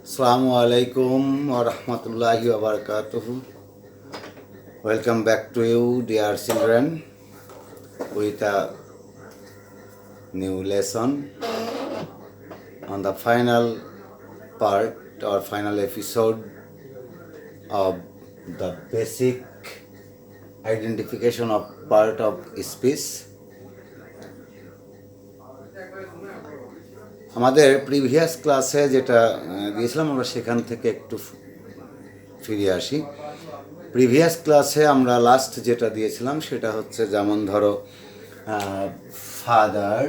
Assalamu alaikum wa rahmatullahi wa barakatuhu. Welcome back to you, dear children, with a new lesson on the final part or final episode of the basic identification of part of speech. আমাদের previous ক্লাসে যেটা দিয়েছিলাম আমরা সেখান থেকে একটু ফিরে আসি। প্রিভিয়াস ক্লাসে আমরা লাস্ট যেটা দিয়েছিলাম সেটা হচ্ছে যেমন ধরো ফাদার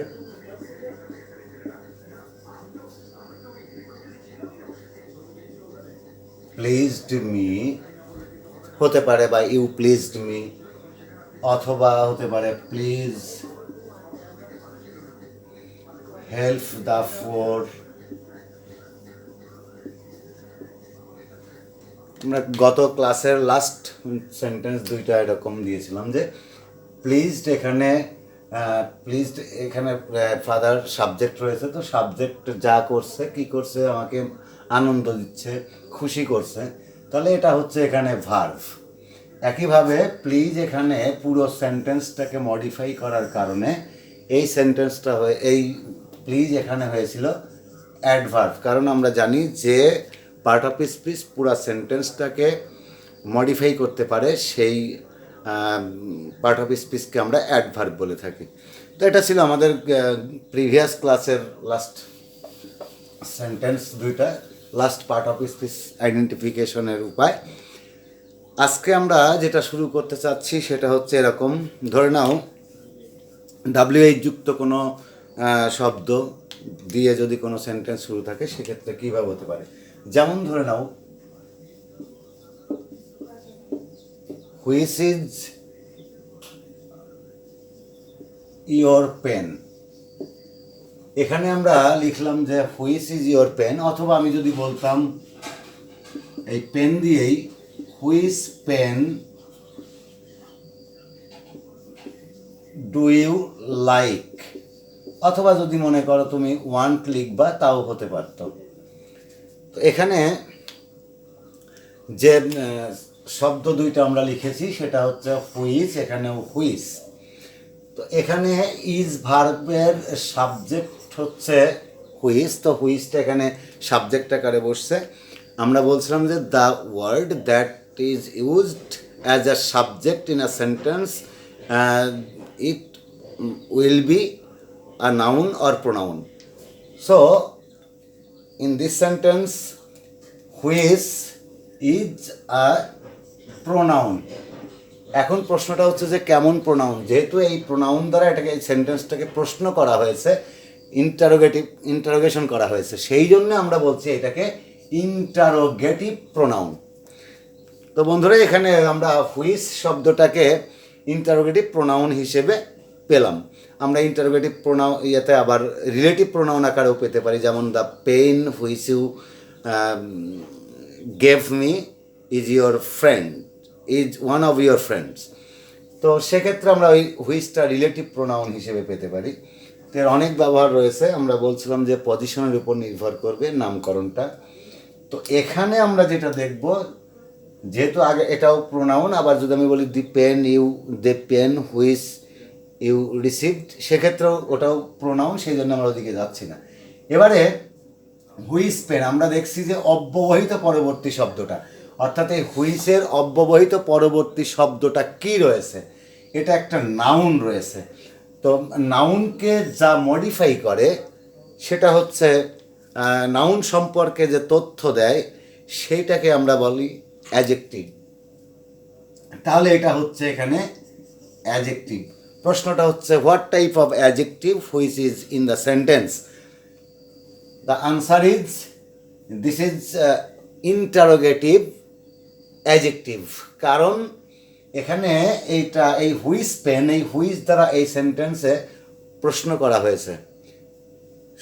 প্লিজড মি হতে পারে বা ইউ প্লিজড মি, অথবা হতে পারে প্লিজ হেল্প দ্য ফোর। আমরা গত ক্লাসের লাস্ট সেন্টেন্স দুইটা এরকম দিয়েছিলাম যে প্লিজড এখানে ফাদার সাবজেক্ট রয়েছে, তো সাবজেক্ট যা করছে কি করছে আমাকে আনন্দ দিচ্ছে, খুশি করছে, তাহলে এটা হচ্ছে এখানে ভার্ব। একইভাবে প্লিজ এখানে পুরো সেন্টেন্সটাকে মডিফাই করার কারণে এই সেন্টেন্সটা এই প্লিজ এখানে হয়েছিল অ্যাডভার্ব, কারণ আমরা জানি যে পার্ট অফ স্পিচ পুরো সেন্টেন্সটাকে মডিফাই করতে পারে, সেই পার্ট অফ স্পিচকে আমরা অ্যাডভার্ব বলে থাকি। তো এটা ছিল আমাদের প্রিভিয়াস ক্লাসের লাস্ট সেন্টেন্স দুইটা, লাস্ট পার্ট অফ স্পিচ আইডেন্টিফিকেশনের উপায়। আজকে আমরা যেটা শুরু করতে চাচ্ছি সেটা হচ্ছে এরকম, ধরে নাও WH যুক্ত কোনো শব্দ দিয়ে যদি কোনো সেন্টেন্স শুরু থাকে সেক্ষেত্রে কীভাবে হতে পারে। যেমন ধরে নাও হুইচ ইজ ইয়োর পেন, এখানে আমরা লিখলাম যে হুইচ ইজ ইয়োর পেন, অথবা আমি যদি বলতাম এই পেন দিয়েই which pen do you like, অথবা যদি মনে করো তুমি ওয়ান্ট লিখবা তাও হতে পারত। তো এখানে যে শব্দ দুইটা আমরা লিখেছি সেটা হচ্ছে হুইচ, এখানেও হুইচ। তো এখানে ইজ ভার্বের সাবজেক্ট হচ্ছে হুইচ, তো হুইচটা এখানে সাবজেক্ট আকারে বসছে। আমরা বলছিলাম যে the word that is used as a subject in a sentence it will be a noun or pronoun. So in this sentence which is a pronoun. এখন প্রশ্নটা হচ্ছে যে কেমন প্রোনাউন, যেহেতু এই প্রোনাউন দ্বারা এটাকে এই সেন্টেন্সটাকে প্রশ্ন করা হয়েছে, ইন্টারোগেশন করা হয়েছে, সেই জন্য আমরা বলছি এটাকে ইন্টারোগেটিভ প্রোনাউন। তো বন্ধুরা এখানে আমরা হুইচ শব্দটাকে ইন্টারোগেটিভ প্রোনাউন হিসেবে পেলাম। আমরা ইন্টারোগেটিভ প্রোনাউন আবার রিলেটিভ প্রোনাউন আকারেও পেতে পারি, যেমন the pen which you gave me is your friend, is one of your friends. তো সেক্ষেত্রে আমরা ওই হুইচটা রিলেটিভ প্রোনাউন হিসেবে পেতে পারি। তো এর অনেক ব্যবহার রয়েছে, আমরা বলছিলাম যে পজিশনের উপর নির্ভর করবে নামকরণটা। তো এখানে আমরা যেটা দেখব, যেহেতু আগে এটাও প্রোনাউন, আবার যদি আমি বলি the pen you the pen which you received, সেক্ষেত্রেও ওটাও প্রোনাউন, সেই জন্য আমরা ওদিকে যাচ্ছি না। এবারে হুইচ পেন আমরা দেখছি যে অব্যবহিত পরবর্তী শব্দটা, অর্থাৎ এই হুইচের অব্যবহিত পরবর্তী শব্দটা কি রয়েছে, এটা একটা নাউন রয়েছে। তো নাউনকে যা মডিফাই করে সেটা হচ্ছে নাউন সম্পর্কে যে তথ্য দেয় সেইটাকে আমরা বলি অ্যাডজেক্টিভ। তাহলে এটা হচ্ছে এখানে অ্যাডজেক্টিভ। প্রশ্নটা হচ্ছে what type of adjective which is in the sentence. The answer is this is interrogative adjective, কারণ এখানে এই হুইচ পেন, এই হুইচ দ্বারা এই সেন্টেন্সে প্রশ্ন করা হয়েছে,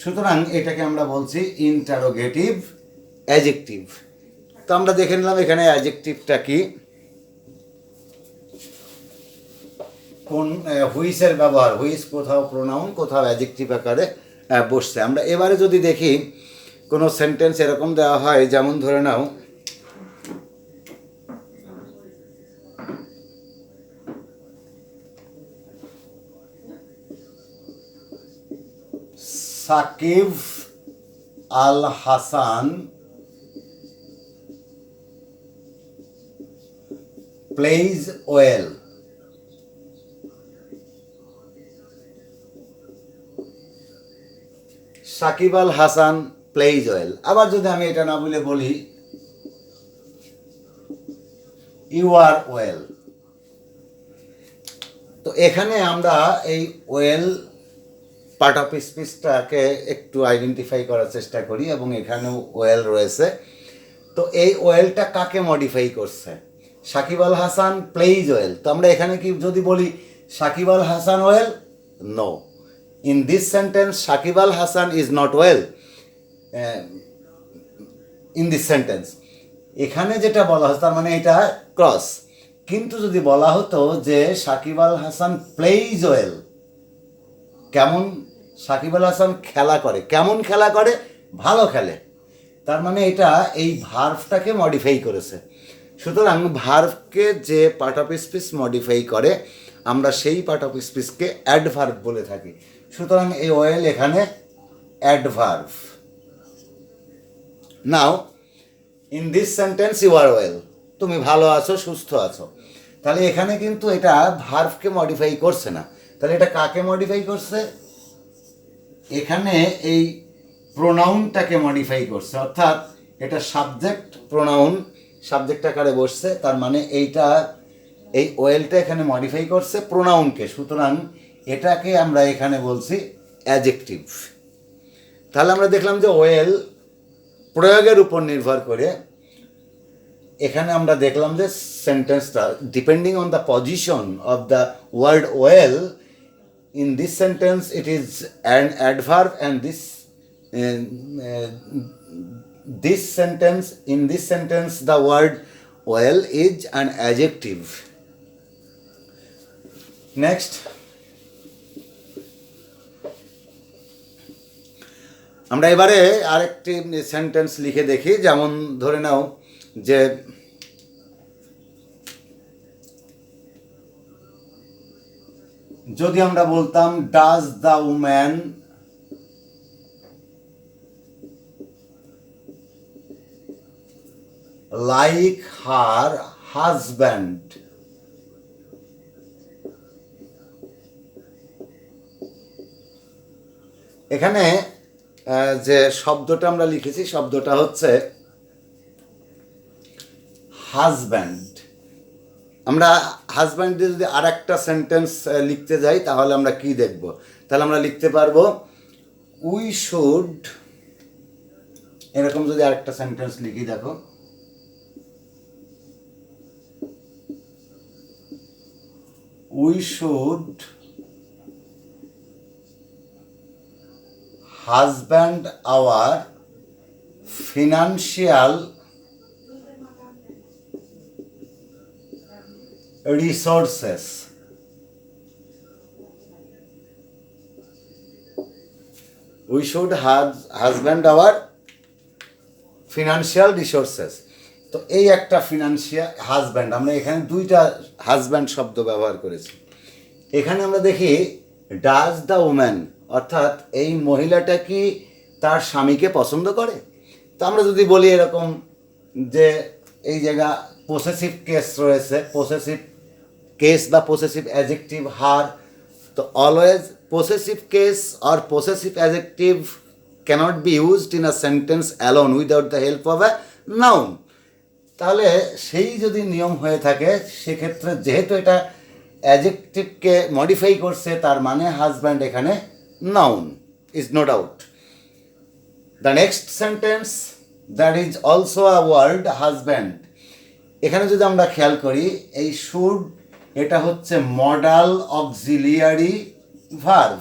সুতরাং এটাকে আমরা বলছি ইন্টারোগেটিভ অ্যাডজেক্টিভ। তো আমরা দেখে নিলাম এখানে অ্যাডজেক্টিভটা কি, কোন হুইচের ব্যবহার, হুইচ কোথাও প্রোনাউন কোথাও অ্যাডজেক্টিভ আকারে বসছে। আমরা এবারে যদি দেখি কোনো সেন্টেন্স এরকম দেওয়া হয়, যেমন ধরে নাও Shakib Al Hasan plays well. Shakib Al Hasan plays well. আবার যদি আমি এটা না বলে বলি ইউ আর ওয়েল, তো এখানে আমরা এই ওয়েল পার্ট অফ স্পিচটাকে একটু আইডেন্টিফাই করার চেষ্টা করি, এবং এখানেও ওয়েল রয়েছে। তো এই ওয়েলটা কাকে মডিফাই করছে? Shakib Al Hasan plays well. তো আমরা এখানে কি যদি বলি Shakib Al Hasan well? No, in this sentence Shakib Al Hasan is not well in this sentence. এখানে যেটা বলা হচ্ছে তার মানে এটা ক্রস। কিন্তু যদি বলা হতো যে সাকিব আল হাসান প্লেইজ ওয়েল, কেমন সাকিব আল হাসান খেলা করে, কেমন খেলা করে? ভালো খেলে। তার মানে এটা এই ভার্বটাকে মডিফাই করেছে। সুতরাং ভার্বকে যে পার্ট অফ স্পিচ মডিফাই করে আমরা সেই পার্ট অফ স্পিচকে অ্যাডভার্ব বলে থাকি। সুতরাং এই ওয়েল এখানে adverb. Now in this sentence you are well, তুমি ভালো আছো, সুস্থ আছো। তাহলে এখানে কিন্তু এটা ভার্বকে মডিফাই করছে না, তাহলে এটা কাকে মডিফাই করছে? এখানে এই প্রোনাউনটাকে মডিফাই করছে, অর্থাৎ এটা সাবজেক্ট প্রোনাউন সাবজেক্ট আকারে বসছে। তার মানে এইটা এই ওয়েলটা এখানে মডিফাই করছে প্রোনাউনকে। সুতরাং এটাকে আমরা এখানে বলছি অ্যাডজেক্টিভ। তাহলে আমরা দেখলাম যে ওয়েল প্রয়োগের উপর নির্ভর করে এখানে আমরা দেখলাম যে সেন্টেন্সটা depending on the position of the word well, in this sentence it is an adverb, and in this sentence the word well is an adjective. Next, আমরা এবারে আরেকটি সেন্টেন্স লিখে দেখি। যেমন ধরে নাও যে যদি আমরা বলতাম does the woman like her husband, এখানে যে শব্দটা আমরা লিখেছি শব্দটা হচ্ছে হাজব্যান্ড। আমরা হাজব্যান্ড দিয়ে যদি আর একটা সেন্টেন্স লিখতে যাই তাহলে আমরা কি দেখব? তাহলে আমরা লিখতে পারবো উই শুড, এরকম যদি আরেকটা সেন্টেন্স লিখি, দেখো we should husband our financial resources. We should husband our financial resources. তো এই একটা ফিনান্সিয়াল হাজব্যান্ড, আমরা এখানে দুইটা হাজব্যান্ড শব্দ ব্যবহার করেছি। এখানে আমরা দেখি ডাজ দ্য উম্যান, অর্থাৎ এই মহিলাটা কি তার স্বামীকে পছন্দ করে? তো আমরা যদি বলি এরকম যে এই জায়গা পসেসিভ কেস রয়েছে, পসেসিভ কেস বা পসেসিভ অ্যাডজেক্টিভ হার, তো always possessive case or possessive adjective cannot be used in a sentence alone without the help of a noun. তাহলে সেই যদি নিয়ম হয়ে থাকে সেক্ষেত্রে যেহেতু এটা অ্যাডজেক্টিভকে মডিফাই করছে তার মানে হাজব্যান্ড এখানে noun, is no doubt. The next sentence that is also a word husband. এখানে যদি আমরা খেয়াল করি এই শুড এটা হচ্ছে মডাল অক্সিলিয়ারি ভার্ব,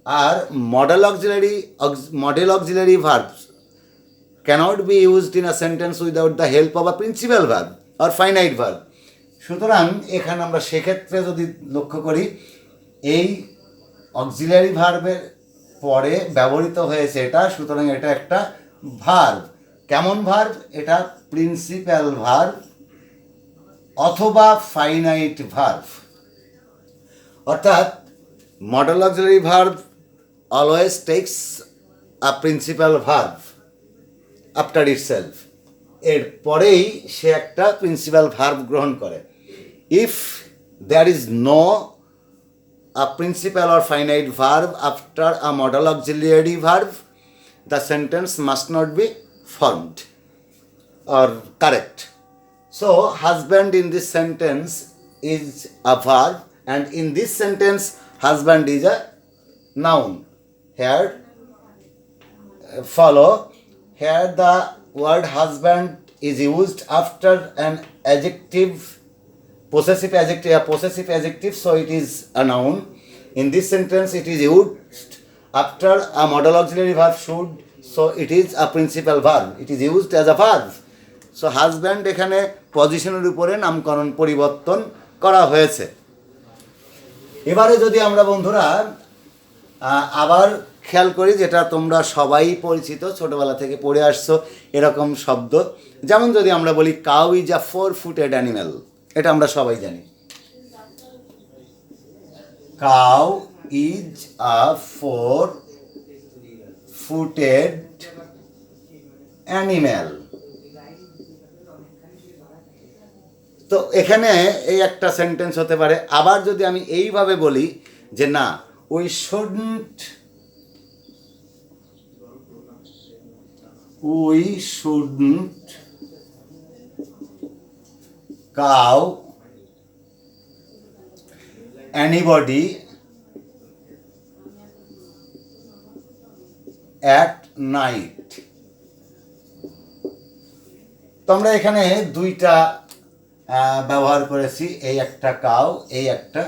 আর modal auxiliary verb cannot be used in a sentence without the help of a principal verb or finite verb. সুতরাং এখানে আমরা সেক্ষেত্রে যদি লক্ষ্য করি এই অক্সিলিয়ারি ভার্বের পরে ব্যবহৃত হয়েছে এটা, সুতরাং এটা একটা ভার্ব। কেমন ভার্ব? এটা প্রিন্সিপাল ভার্ব অথবা ফাইনাইট ভার্ব। অর্থাৎ modal auxiliary verb always takes a principal verb after itself. এর পরেই সে একটা প্রিন্সিপাল ভার্ব গ্রহণ করে। If there is no a principal or finite verb after a modal auxiliary verb, the sentence must not be formed or correct. So, husband in this sentence is a verb, and in this sentence, husband is a noun. Here, follow, here the word husband is used after an adjective, possessive adjective, so it is a noun. In this sentence it is used after a modal auxiliary verb should, so it is a principal verb, it is used as a verb. So husband এখানে পজিশনের উপরে নামকরণ পরিবর্তন করা হয়েছে। এবারে যদি আমরা বন্ধুরা আবার খেয়াল করি, যেটা তোমরা সবাই পরিচিত, ছোটবেলা থেকে পড়ে আসছো এরকম শব্দ, যেমন যদি আমরা বলি cow is a 4-footed animal, এটা আমরা সবাই জানি। Cow is a 4-footed animal. তো এখানে এই একটা সেন্টেন্স হতে পারে। আবার যদি আমি এইভাবে বলি যে না, we shouldn't cow anybody at night। তো আমরা এখানে দুইটা ব্যবহার করেছি, এই একটা কাউ, এই একটা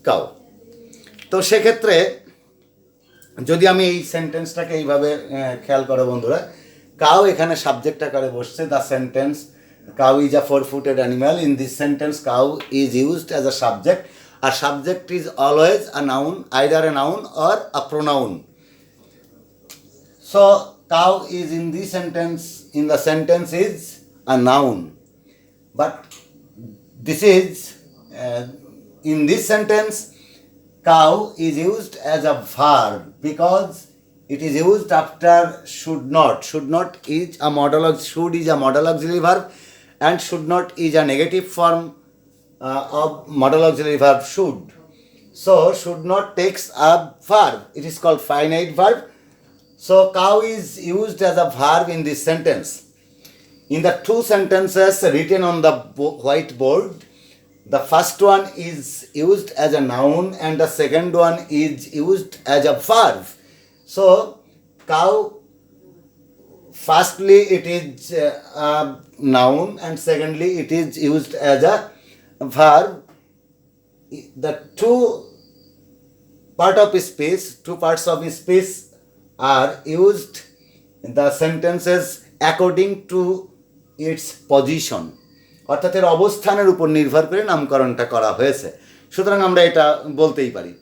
কাউ। তো সেক্ষেত্রে যদি আমি এই সেন্টেন্সটাকে এইভাবে খেয়াল করো বন্ধুরা, কাউ এখানে সাবজেক্ট আকারে বসছে। The sentence cow is a 4-footed animal, in this sentence cow is used as a subject, আর subject is always a noun, either a noun or a pronoun. So cow is in this sentence, in the sentence is a noun, but this is in this sentence cow is used as a verb because it is used after should not is a modal should is a modal auxiliary verb, and should not is a negative form of modal auxiliary verb should. So should not takes a verb, it is called finite verb. So cow is used as a verb in this sentence. In the two sentences written on the whiteboard, the first one is used as a noun and the second one is used as a verb. So, cow, firstly it is a noun and secondly it is used as a verb. The two parts of speech are used in the sentences according to its position, অর্থাৎ এর অবস্থানের উপর নির্ভর করে নামকরণটা করা হয়েছে। সুতরাং আমরা এটা বলতেই পারি।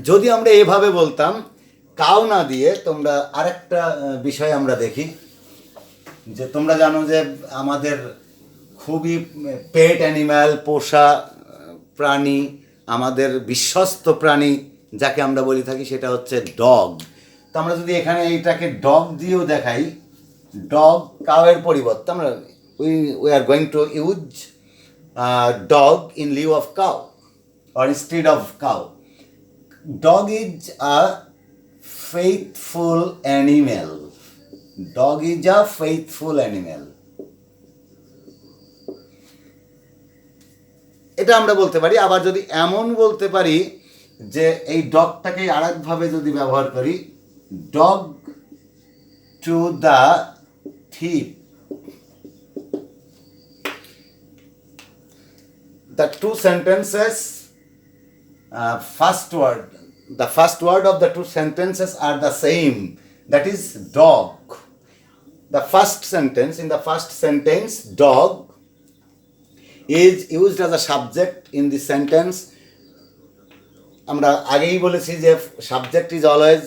যদি আমরা এভাবে বলতাম কাউ না দিয়ে, তোমরা আরেকটা বিষয় আমরা দেখি, যে তোমরা জানো যে আমাদের খুবই পেট অ্যানিম্যাল, পোষা প্রাণী, আমাদের বিশ্বস্ত প্রাণী যাকে আমরা বলি থাকি, সেটা হচ্ছে ডগ। তো আমরা যদি এখানে এইটাকে ডগ দিয়েও দেখাই, ডগ কাউয়ের পরিবর্তে আমরা we are going to use dog in lieu of cow or instead of cow. Dog is a faithful animal. Dog is a faithful animal. এটা আমরা বলতে পারি। আবার যদি এমন বলতে পারি যে এই ডগটাকে আরেকভাবে যদি ব্যবহার করি, dog to the thief. The two sentences, the first word of the two sentences are the same, that is dog. The first sentence, in the first sentence, dog is used as a subject in the sentence. আমরা আগেই বলেছি যে subject is always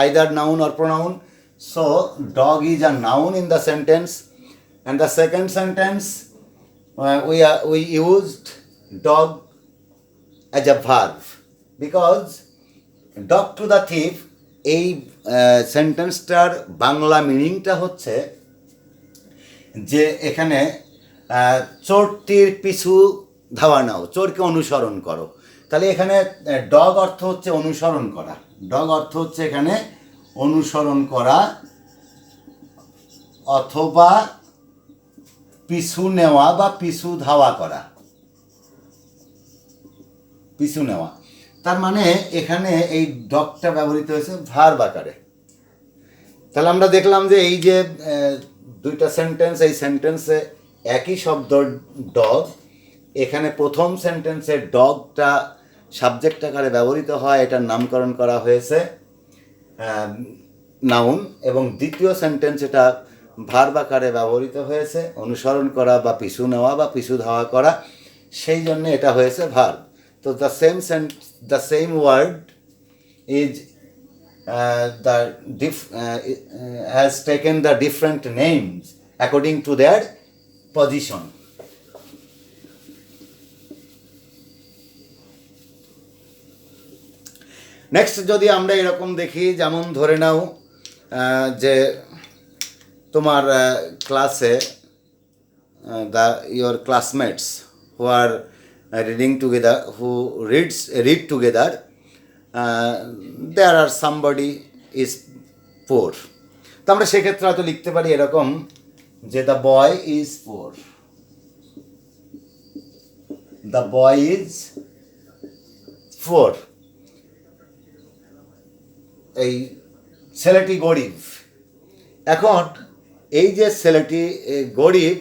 either noun or pronoun, So dog is a noun in the sentence, and the second sentence we used dog as a verb because dog to the thief এই সেন্টেন্সটার বাংলা মিনিংটা হচ্ছে যে এখানে চোরটির পিছু ধাওয়া নাও, চোরকে অনুসরণ করো। তাহলে এখানে ডগ অর্থ হচ্ছে অনুসরণ করা, ডগ অর্থ হচ্ছে এখানে অনুসরণ করা অথবা পিছু নেওয়া বা পিছু ধাওয়া করা, পিছু নেওয়া। তার মানে এখানে এই ডগটা ব্যবহৃত হয়েছে ভার্ব আকারে। তাহলে আমরা দেখলাম যে এই যে দুইটা সেন্টেন্স, এই সেন্টেন্সে একই শব্দ ডগ, এখানে প্রথম সেন্টেন্সে ডগটা সাবজেক্ট আকারে ব্যবহৃত হয়, এটার নামকরণ করা হয়েছে নাউন, এবং দ্বিতীয় সেন্টেন্স এটা ভার্ব আকারে ব্যবহৃত হয়েছে অনুসরণ করা বা পিছু নেওয়া বা পিছু ধাওয়া করা, সেই জন্য এটা হয়েছে ভার্ব। তো the same word is has taken the different names according to their position. Next যদি আমরা এরকম দেখি, যেমন ধরে নাও যে তোমার ক্লাসে your classmates who are reading together, who read together, there are somebody is poor. তো আমরা সেক্ষেত্রে হয়তো লিখতে পারি এরকম যে the boy is poor, the boy is poor, এই ছেলেটি গরিব। এখন এই যে ছেলেটি গরিব,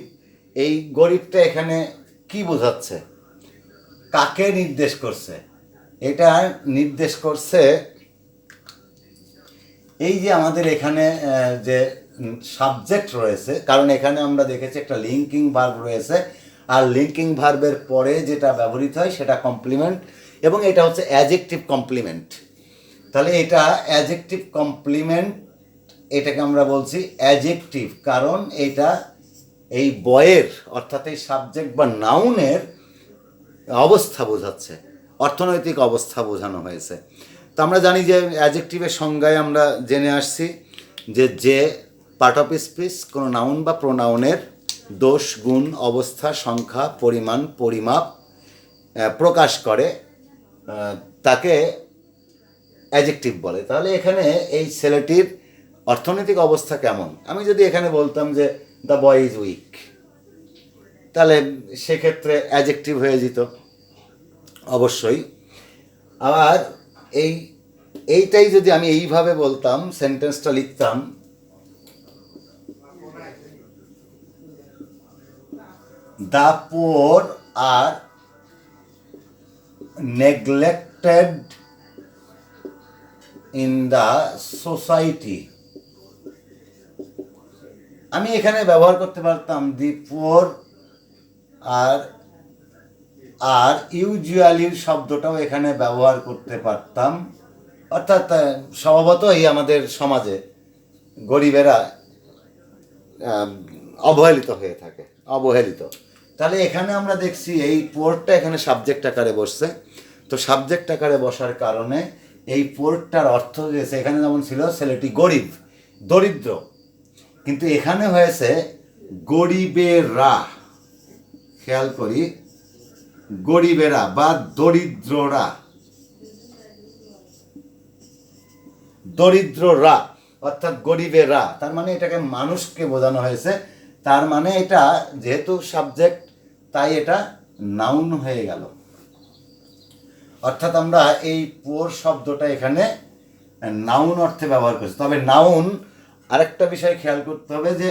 এই গরিবটা এখানে কি বোঝাচ্ছে, কাকে নির্দেশ করছে? এটা নির্দেশ করছে এই যে আমাদের এখানে যে সাবজেক্ট রয়েছে, কারণ এখানে আমরা দেখেছি একটা লিঙ্কিং ভার্ব রয়েছে, আর লিঙ্কিং ভার্বের পরে যেটা ব্যবহৃত হয় সেটা কমপ্লিমেন্ট, এবং এটা হচ্ছে অ্যাডজেক্টিভ কমপ্লিমেন্ট। তাহলে এটা অ্যাডজেক্টিভ কমপ্লিমেন্ট, এটাকে আমরা বলছি অ্যাডজেক্টিভ, কারণ এটা এই বয়ের অর্থাৎ এই সাবজেক্ট বা নাউনের অবস্থা বোঝাচ্ছে, অর্থনৈতিক অবস্থা বোঝানো হয়েছে। তো আমরা জানি যে অ্যাডজেক্টিভের সংজ্ঞায় আমরা জেনে আসছি যে পার্ট অফ স্পিচ কোনো নাউন বা প্রোনাউনের দোষ, গুণ, অবস্থা, সংখ্যা, পরিমাণ, পরিমাপ প্রকাশ করে তাকে অ্যাডজেক্টিভ বলে। তাহলে এখানে এই ছেলেটির অর্থনৈতিক অবস্থা কেমন, আমি যদি এখানে বলতাম যে দ্য বয় ইজ উইক, তাহলে সেক্ষেত্রে অ্যাডজেক্টিভ হয়ে যেত অবশ্যই। আবার এইটাই যদি আমি এইভাবে বলতাম, সেন্টেন্সটা লিখতাম the poor are neglected in the society, আমি এখানে ব্যবহার করতে পারতাম দি পোর আর ইউজুয়ালির শব্দটাও এখানে ব্যবহার করতে পারতাম। অর্থাৎ স্বভাবতই আমাদের সমাজে গরিবেরা অবহেলিত হয়ে থাকে, অবহেলিত। তাহলে এখানে আমরা দেখছি এই পোরটা এখানে সাবজেক্ট আকারে বসছে। তো সাবজেক্ট আকারে বসার কারণে এই পোরটার অর্থ হয়েছে, এখানে যেমন ছিল ছেলেটি গরিব, দরিদ্র, কিন্তু এখানে হয়েছে গরিবেরা। খেয়াল করি, গরিবেরা বা দরিদ্ররা, দরিদ্ররা অর্থাৎ গরিবেরা, তার মানে এটাকে মানুষকে বোঝানো হয়েছে। তার মানে এটা যেহেতু সাবজেক্ট, তাই এটা নাউন হয়ে গেল। অর্থাৎ আমরা এই পোর শব্দটা এখানে নাউন অর্থে ব্যবহার করছি। তবে নাউন আরেকটা বিষয় খেয়াল করতে হবে যে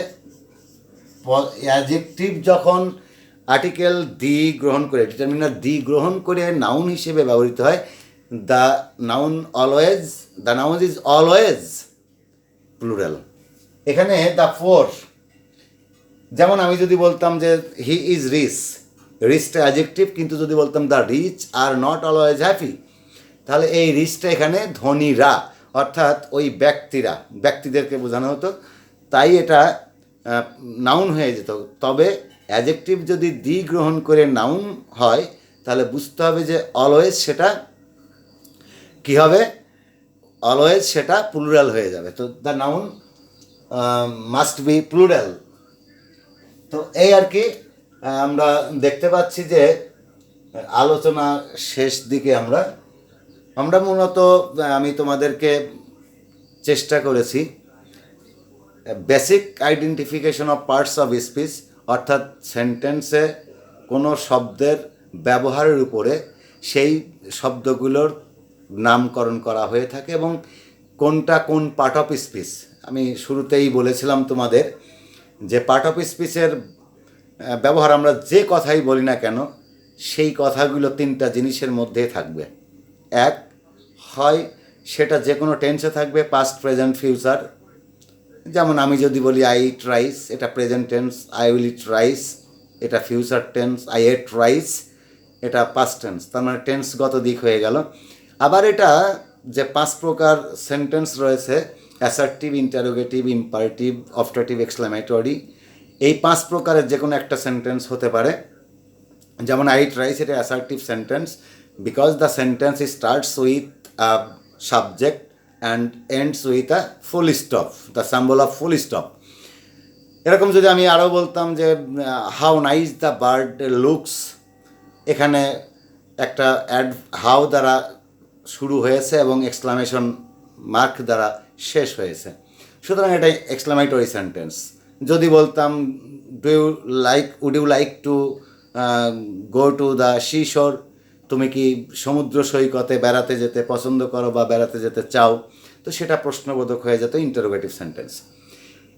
অ্যাডজেক্টিভ যখন আর্টিকেল দি গ্রহণ করে, ডিটারমিনার দি গ্রহণ করে নাউন হিসেবে ব্যবহৃত হয়, the noun is always plural. এখানে দ্য ফোর, যেমন আমি যদি বলতাম যে হি ইজ রিচ, রিচটা অ্যাডজেক্টিভ, কিন্তু যদি বলতাম the rich are not always happy, তাহলে এই রিচটা এখানে ধনীরা অর্থাৎ ওই ব্যক্তিদেরকে বোঝানো হতো, তাই এটা নাউন হয়ে যেত। তবে অ্যাডজেক্টিভ যদি দি গ্রহণ করে নাউন হয় তাহলে বুঝতে হবে যে অলওয়েজ সেটা কী হবে, অলওয়েজ সেটা প্লুরাল হয়ে যাবে। তো the noun must be plural. তো এই আর কি আমরা দেখতে পাচ্ছি যে আলোচনা শেষ দিকে আমরা মূলত আমি তোমাদেরকে চেষ্টা করেছি basic identification of parts of speech, অর্থাৎ সেন্টেন্সে কোনো শব্দের ব্যবহারের উপরে সেই শব্দগুলোর নামকরণ করা হয়ে থাকে এবং কোনটা কোন পার্ট অফ স্পিচ। আমি শুরুতেই বলেছিলাম তোমাদের যে পার্ট অফ স্পিচের ব্যবহার আমরা যে কথাই বলি না কেন সেই কথাগুলো তিনটা জিনিসের মধ্যে থাকবে। এক, হয় সেটা যে কোনো টেন্সে থাকবে, পাস্ট, প্রেজেন্ট, ফিউচার। যেমন আমি যদি বলি আই ইট রাইস, এটা present tense. I will eat rice, এটা future tense. I ate rice, এটা পাস্ট টেন্স। তার মানে টেন্সগত দিক হয়ে গেল। আবার এটা যে 5 প্রকার সেন্টেন্স রয়েছে, assertive, interrogative, imperative, objective, exclamatory, এই 5 প্রকারের যে কোনো একটা সেন্টেন্স হতে পারে। যেমন আই ইট রাইস, এটা assertive sentence because the sentence starts with a subject and ends with a full stop, the symbol of full stop. এরকম যদি আমি আরও বলতাম যে how nice the bird looks, এখানে একটা অ্যাড হাউ দ্বারা শুরু হয়েছে এবং এক্সক্লামেশন মার্ক দ্বারা শেষ হয়েছে, সুতরাং এটা এক্সক্লামেটরি সেন্টেন্স। যদি বলতাম would you like to go to the seashore, তুমি কি সমুদ্র সৈকতে বেড়াতে যেতে পছন্দ করো বা বেড়াতে যেতে চাও, তো সেটা প্রশ্নবোধক হয়ে যেত, ইন্টারোগেটিভ সেন্টেন্স।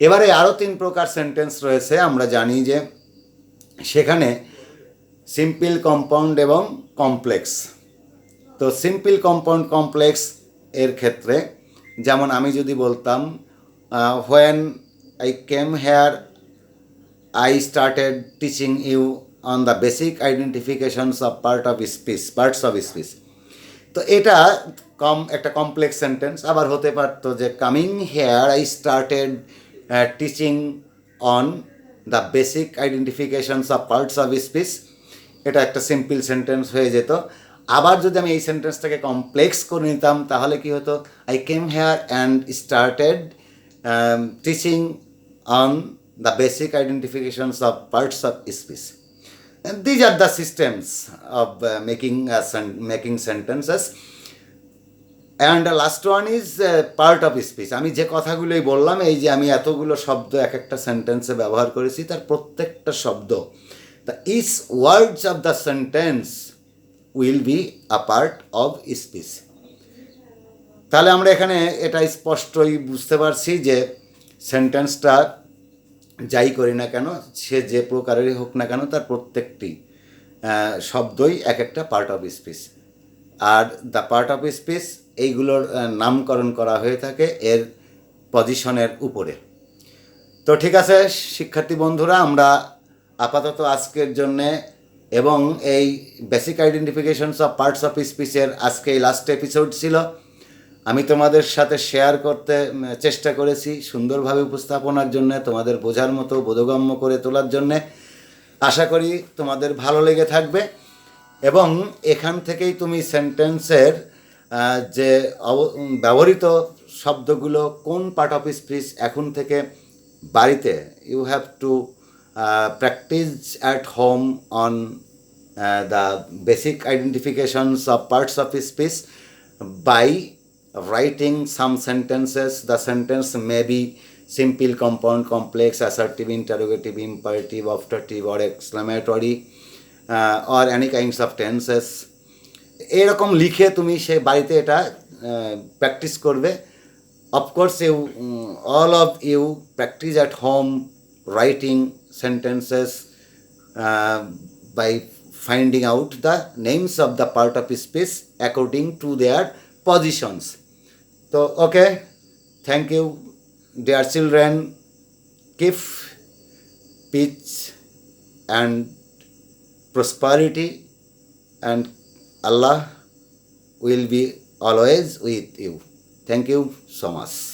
এবারে আরও 3 প্রকার সেন্টেন্স রয়েছে। আমরা জানি যে সেখানে সিম্পল, কম্পাউন্ড এবং কমপ্লেক্স। তো সিম্পল, কম্পাউন্ড, কমপ্লেক্স এর ক্ষেত্রে যেমন আমি যদি বলতাম when I came here I started teaching you on the basic identifications of parts of speech. তো এটা একটা কমপ্লেক্স সেন্টেন্স। আবার হতে পারতো যে coming here I started teaching on the basic identifications of parts of speech, এটা একটা simple sentence হয়ে যেত। আবার যদি আমি এই সেন্টেন্সটাকে কমপ্লেক্স করে নিতাম তাহলে কি হতো, I came here and started teaching on the basic identifications of parts of speech. These are the systems of making sentences. And the last one is part of speech. আমি যে কথাগুলোই বললাম, এই যে আমি এতগুলো শব্দ এক একটা সেন্টেন্সে ব্যবহার করেছি, তার প্রত্যেকটা শব্দ, the each words of the sentence will be a part of speech. তাহলে আমরা এখানে এটা স্পষ্টই বুঝতে পারছি যে সেন্টেন্সটা যাই করি না কেন, সে যে প্রকারেরই হোক না কেন, তার প্রত্যেকটি শব্দই এক একটা part of speech. Are the part of speech এইগুলোর নামকরণ করা হয়ে থাকে এর পজিশনের উপরে। তো ঠিক আছে শিক্ষার্থী বন্ধুরা, আমরা আপাতত আজকের জন্যে এবং এই basic identifications of parts of স্পিচের আজকে এই লাস্ট এপিসোড ছিল। আমি তোমাদের সাথে শেয়ার করতে চেষ্টা করেছি সুন্দরভাবে উপস্থাপনার জন্য, তোমাদের বোঝার মতো বোধগম্য করে তোলার জন্যে। আশা করি তোমাদের ভালো লেগে থাকবে এবং এখান থেকেই তুমি সেন্টেন্সের যে ব্যবহৃত শব্দগুলো কোন পার্ট অফ স্পিচ এখন থেকে বাড়িতে you have to practice at home on the basic identifications of parts of speech by writing some sentences. The sentence may be simple, compound, complex, assertive, interrogative, imperative, optative or exclamatory or any kinds of tenses. এরকম লিখে তুমি সে বাড়িতে এটা practice করবে। Of course all of you practice at home writing sentences by finding out the names of the part of speech according to their positions. So, okay, thank you, dear children. Keep peace and prosperity, and Allah will be always with you. Thank you so much.